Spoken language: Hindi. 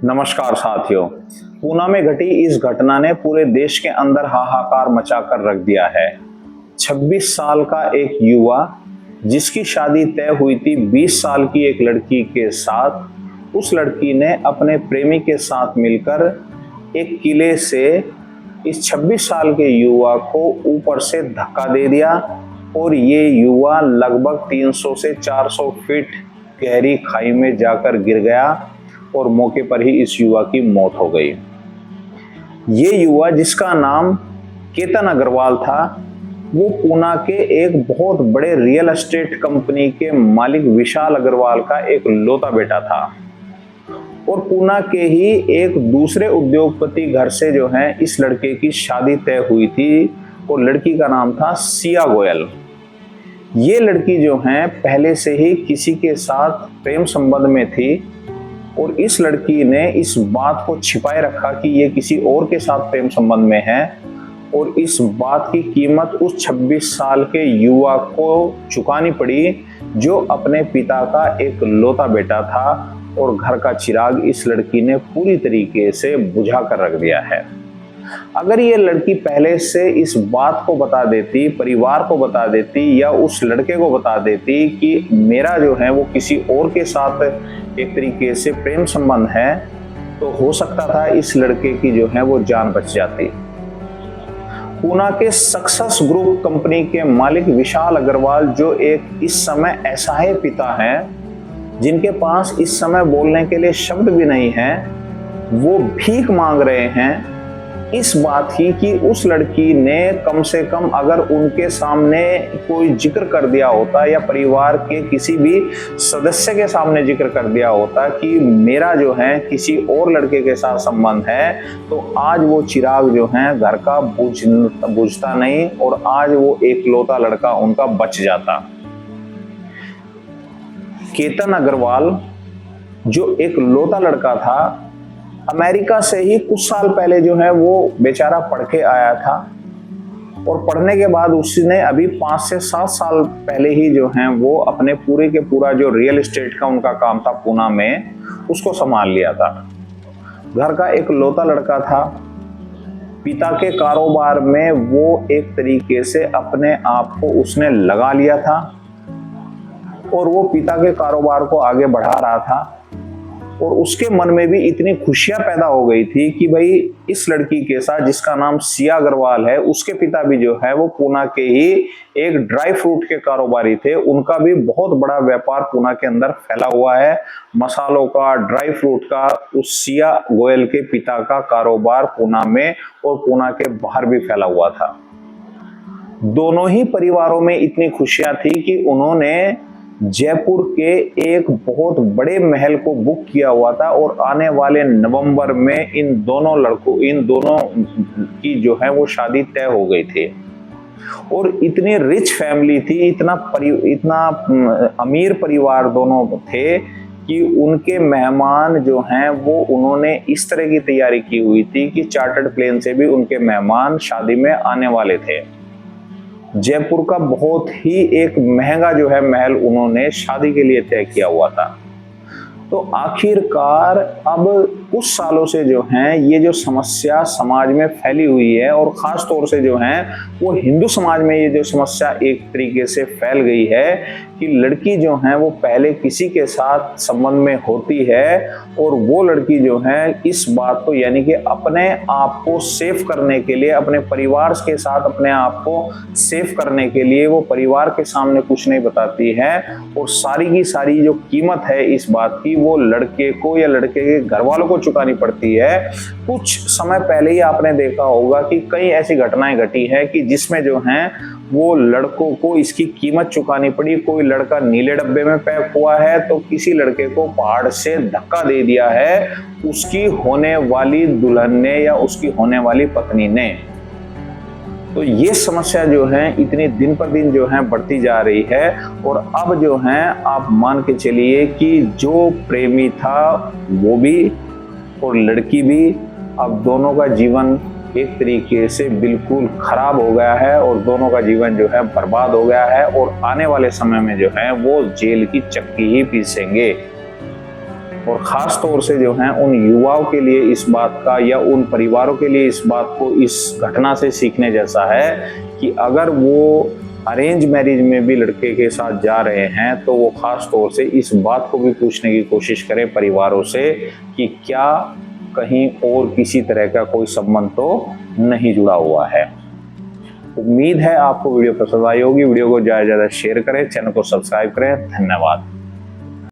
नमस्कार साथियों। पूना में घटी इस घटना ने पूरे देश के अंदर हाहाकार मचाकर रख दिया है। 26 साल का एक युवा जिसकी शादी तय हुई थी 20 साल की एक लड़की के साथ, उस लड़की ने अपने प्रेमी के साथ मिलकर एक किले से इस 26 साल के युवा को ऊपर से धक्का दे दिया और ये युवा लगभग 300 से 400 फीट गहरी खाई में जाकर गिर गया और मौके पर ही इस युवा की मौत हो गई। ये युवा जिसका नाम केतन अग्रवाल था, वो पूना के एक बहुत बड़े रियल एस्टेट कंपनी के मालिक विशाल अग्रवाल का एक लौता बेटा था और पूना के ही एक दूसरे उद्योगपति घर से जो है इस लड़के की शादी तय हुई थी और लड़की का नाम था सिया गोयल। ये लड़की जो है पहले से ही किसी के साथ प्रेम संबंध में थी और इस लड़की ने इस बात को छिपाए रखा कि ये किसी और के साथ प्रेम संबंध में है और इस बात की कीमत उस 26 साल के युवा को चुकानी पड़ी जो अपने पिता का एक लौता बेटा था और घर का चिराग इस लड़की ने पूरी तरीके से बुझा कर रख दिया है। अगर ये लड़की पहले से इस बात को बता देती, परिवार को बता देती या उस लड़के को बता देती कि मेरा जो है वो किसी और के साथ एक तरीके से प्रेम संबंध है, तो हो सकता था इस लड़के की जो है वो जान बच जाती। पूना के सक्सेस ग्रुप कंपनी के मालिक विशाल अग्रवाल जो एक इस समय असहाय पिता हैं, जिनके पास इस समय बोलने के लिए शब्द भी नहीं है, वो भीख मांग रहे हैं इस बात की कि उस लड़की ने कम से कम अगर उनके सामने कोई जिक्र कर दिया होता या परिवार के किसी भी सदस्य के सामने जिक्र कर दिया होता कि मेरा जो है किसी और लड़के के साथ संबंध है, तो आज वो चिराग जो है घर का बुझता नहीं और आज वो एकलौता लड़का उनका बच जाता। केतन अग्रवाल जो एक लौता लड़का था, अमेरिका से ही कुछ साल पहले जो है वो बेचारा पढ़ के आया था और पढ़ने के बाद उसने अभी 5 से 7 साल पहले ही जो है वो अपने पूरे के पूरा जो रियल एस्टेट का उनका काम था पूना में, उसको संभाल लिया था। घर का एक लौता लड़का था, पिता के कारोबार में वो एक तरीके से अपने आप को उसने लगा लिया था और वो पिता के कारोबार को आगे बढ़ा रहा था और उसके मन में भी इतनी खुशियां पैदा हो गई थी कि भाई इस लड़की के साथ जिसका नाम सिया अग्रवाल है, उसके पिता भी जो है वो पूना के ही एक ड्राई फ्रूट के कारोबारी थे। उनका भी बहुत बड़ा व्यापार पूना के अंदर फैला हुआ है, मसालों का, ड्राई फ्रूट का। उस सिया गोयल के पिता का कारोबार पूना में और पूना के बाहर भी फैला हुआ था। दोनों ही परिवारों में इतनी खुशियां थी कि उन्होंने जयपुर के एक बहुत बड़े महल को बुक किया हुआ था और आने वाले नवंबर में इन दोनों की जो है वो शादी तय हो गई थी। और इतनी रिच फैमिली थी, इतना अमीर परिवार दोनों थे कि उनके मेहमान जो हैं वो उन्होंने इस तरह की तैयारी की हुई थी कि चार्टर्ड प्लेन से भी उनके मेहमान शादी में आने वाले थे। जयपुर का बहुत ही एक महंगा जो है महल उन्होंने शादी के लिए तय किया हुआ था। तो आखिरकार अब कुछ सालों से जो है ये जो समस्या समाज में फैली हुई है और खास तौर से जो है वो हिंदू समाज में ये जो समस्या एक तरीके से फैल गई है कि लड़की जो है वो पहले किसी के साथ संबंध में होती है और वो लड़की जो है इस बात को यानी कि अपने आप को सेफ करने के लिए, अपने परिवार के साथ अपने आप को सेफ करने के लिए वो परिवार के सामने कुछ नहीं बताती है और सारी की सारी जो कीमत है इस बात की वो लड़के को या लड़के के घर वालों को चुकानी पड़ती है। कुछ समय पहले ही आपने देखा होगा कि कई ऐसी घटनाएं घटी है कि जिसमें जो है वो लड़कों को इसकी कीमत चुकानी पड़ी। कोई लड़का नीले डब्बे में पैक हुआ है तो किसी लड़के को पहाड़ से धक्का दे दिया है उसकी होने वाली दुल्हन ने या उसकी होने वाली पत्नी ने। तो ये समस्या जो है इतनी दिन पर दिन जो है बढ़ती जा रही है और अब जो है आप मान के चलिए कि जो प्रेमी था वो भी और लड़की भी, अब दोनों का जीवन एक तरीके से बिल्कुल खराब हो गया है और दोनों का जीवन जो है बर्बाद हो गया है और आने वाले समय में जो है वो जेल की चक्की ही पीसेंगे। और ख़ास तौर से जो है उन युवाओं के लिए इस बात का, या उन परिवारों के लिए इस बात को इस घटना से सीखने जैसा है कि अगर वो अरेंज मैरिज में भी लड़के के साथ जा रहे हैं तो वो ख़ास तौर से इस बात को भी पूछने की कोशिश करें परिवारों से कि क्या कहीं और किसी तरह का कोई संबंध तो नहीं जुड़ा हुआ है। उम्मीद है आपको वीडियो पसंद आई होगी। वीडियो को ज़्यादा से ज़्यादा शेयर करें, चैनल को सब्सक्राइब करें। धन्यवाद।